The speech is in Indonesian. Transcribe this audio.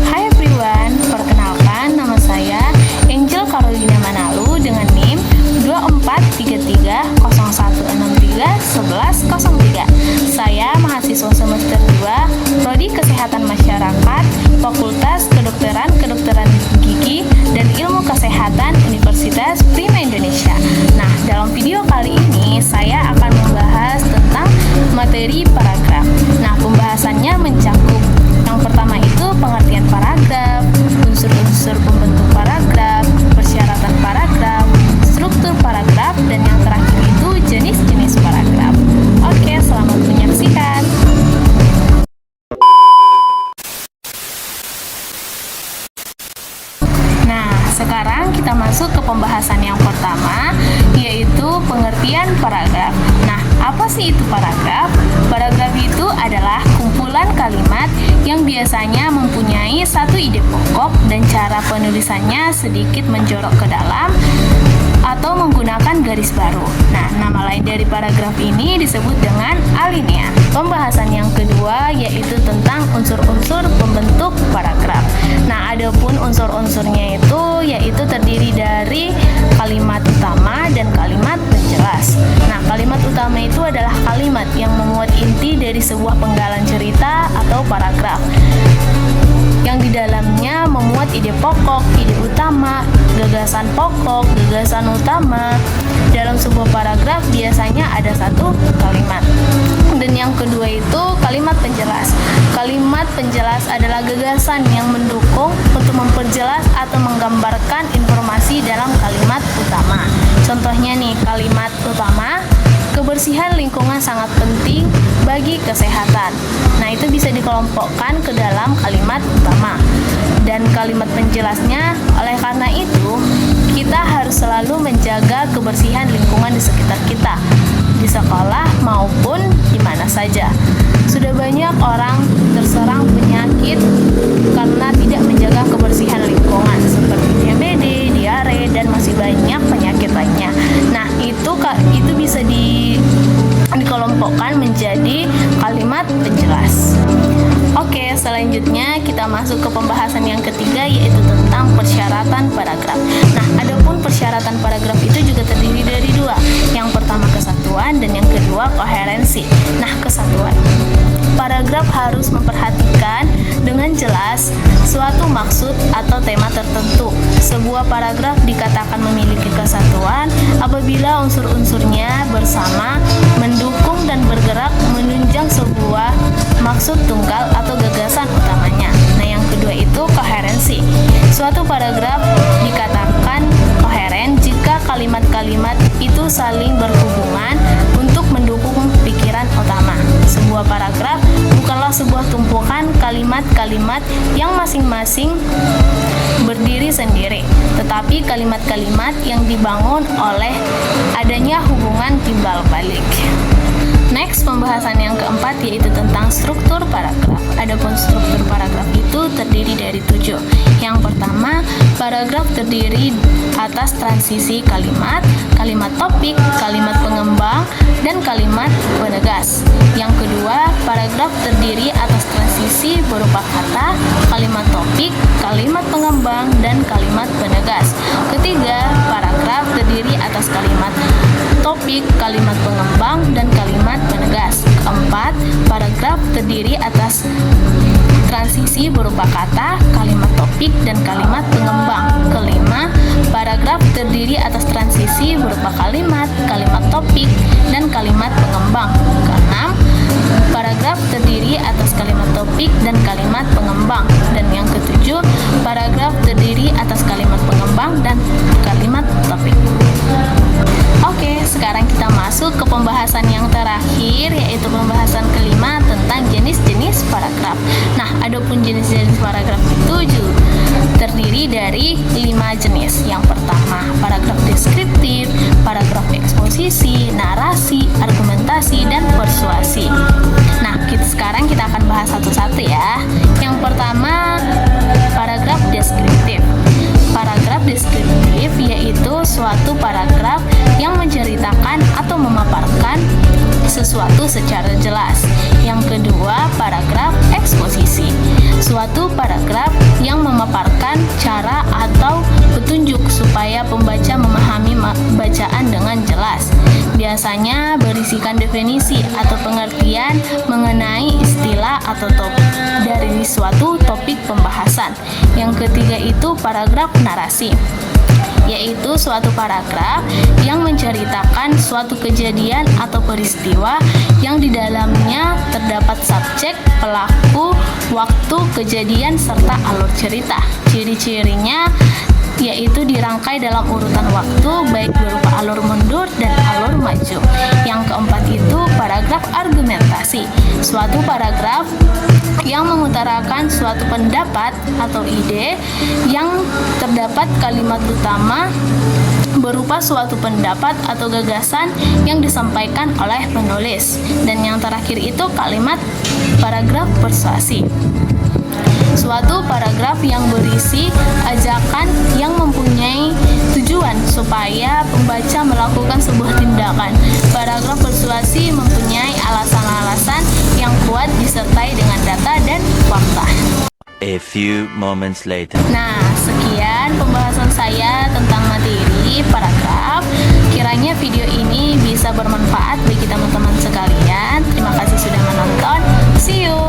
Hai everyone, perkenalkan nama saya Angel Carolina Manalu dengan NIM 243301631103. Saya mahasiswa semester 2, Prodi Kesehatan Masyarakat, Fakultas Kedokteran Gigi dan Ilmu Kesehatan Universitas Prima Indonesia. Nah, dalam video kali ini saya akan membahas tentang materi paragraf. Nah, pembahasannya mencakup yang pertama itu pengertian paragraf, unsur-unsur pembentuk paragraf, persyaratan paragraf, struktur paragraf, dan yang terakhir itu jenis-jenis paragraf. Oke, selamat menyaksikan. Nah, sekarang kita masuk ke pembahasan yang pertama, yaitu pengertian paragraf. Nah, apa sih itu paragraf? Paragraf itu adalah kumpulan kalimat yang biasanya mempunyai satu ide pokok dan cara penulisannya sedikit menjorok ke dalam atau menggunakan garis baru. Nah, nama lain dari paragraf ini disebut dengan alinea. Pembahasan yang kedua yaitu tentang unsur-unsur pembentuk paragraf. Nah, adapun unsur-unsurnya itu yaitu terdiri dari kalimat utama dan kalimat penjelas. Nah, kalimat utama itu adalah kalimat yang memuat inti dari sebuah penggalan cerita atau paragraf, yang di dalamnya memuat ide pokok, ide utama, gagasan pokok, gagasan utama. Dalam sebuah paragraf biasanya ada satu kalimat. Dan yang kedua itu kalimat penjelas. Kalimat penjelas adalah gagasan yang mendukung untuk memperjelas atau menggambarkan informasi dalam kalimat utama. Contohnya nih, kalimat utama, kebersihan lingkungan sangat penting bagi kesehatan. Nah, itu bisa dikelompokkan ke dalam kalimat utama. Dan kalimat penjelasnya, oleh karena itu, kita harus selalu menjaga kebersihan lingkungan di sekitar kita, di sekolah maupun di mana saja. Sudah banyak orang terserang penyakit karena tidak menjaga kebersihan lingkungan, seperti DBD, diare, dan masih banyak penyakit lainnya. Nah, itu bisa dikelompokkan menjadi kalimat penjelas. Oke, selanjutnya kita masuk ke pembahasan yang ketiga, yaitu tentang persyaratan paragraf. Nah, adapun persyaratan paragraf itu juga terdiri dari dua. Yang pertama kesatuan dan yang kedua koherensi. Nah, kesatuan. Paragraf harus memperhatikan dengan jelas suatu maksud atau tema tertentu. Sebuah paragraf dikatakan memiliki kesatuan apabila unsur-unsurnya bersama, mendukung dan bergerak menunjang sebuah maksud tunggal atau gagasan utamanya. Nah, yang kedua itu koherensi. Suatu paragraf dikatakan koheren jika kalimat-kalimat itu saling berhubungan untuk mendukung pikiran utama. Sebuah paragraf bukanlah sebuah tumpukan kalimat-kalimat yang masing-masing berdiri sendiri, tetapi kalimat-kalimat yang dibangun oleh adanya hubungan timbal balik. Next, pembahasan yang keempat yaitu tentang struktur paragraf. Adapun struktur paragraf itu terdiri dari 7. Yang pertama, paragraf terdiri atas transisi kalimat, kalimat topik, kalimat pengembang, dan kalimat penegas. Yang kedua, paragraf terdiri atas transisi berupa kata, kalimat topik, kalimat pengembang, dan kalimat penegas. Ketiga, paragraf terdiri atas kalimat topik, kalimat pengembang, dan kalimat penegas. Keempat, paragraf terdiri atas transisi berupa kata, kalimat topik, dan kalimat pengembang. Kelima, paragraf terdiri atas transisi berupa kalimat, kalimat topik, dan kalimat pengembang. Keenam, paragraf terdiri atas kalimat topik dan kalimat pengembang. Dan yang ketujuh, paragraf terdiri atas kalimat pengembang dan kalimat topik. Oke, sekarang kita masuk ke pembahasan yang terakhir, yaitu pembahasan kelima tentang jenis-jenis paragraf. Nah, adapun jenis-jenis paragraf itu terdiri dari 5 jenis. Yang pertama, paragraf deskriptif, paragraf eksposisi, narasi, argumentasi, dan persuasi. Nah, sekarang kita akan bahas satu-satu ya. Yang pertama, paragraf deskriptif. Paragraf deskriptif yaitu suatu paragraf yang menceritakan atau memaparkan sesuatu secara jelas. Yang kedua, paragraf eksposisi. Suatu paragraf yang memaparkan cara atau petunjuk supaya pembaca memahami bacaan dengan jelas. Biasanya berisikan definisi atau pengertian mengenai istilah atau topik dari suatu topik pembahasan. Yang ketiga itu paragraf narasi, yaitu suatu paragraf yang menceritakan suatu kejadian atau peristiwa yang di dalamnya terdapat subjek, pelaku, waktu, kejadian, serta alur cerita. Ciri-cirinya yaitu dirangkai dalam urutan waktu, baik berupa alur mundur dan alur maju. Yang keempat itu paragraf argumentasi, suatu paragraf yang mengutarakan suatu pendapat atau ide yang terdapat kalimat utama berupa suatu pendapat atau gagasan yang disampaikan oleh penulis. Dan yang terakhir itu kalimat paragraf persuasi, suatu paragraf yang berisi ajakan yang mempunyai tujuan supaya pembaca melakukan sebuah tindakan. Paragraf persuasi mempunyai alasan-alasan yang kuat disertai dengan data dan fakta. A few moments later. Nah, sekian pembahasan saya tentang materi paragraf. Kiranya video ini bisa bermanfaat bagi teman-teman sekalian. Terima kasih sudah menonton. See you.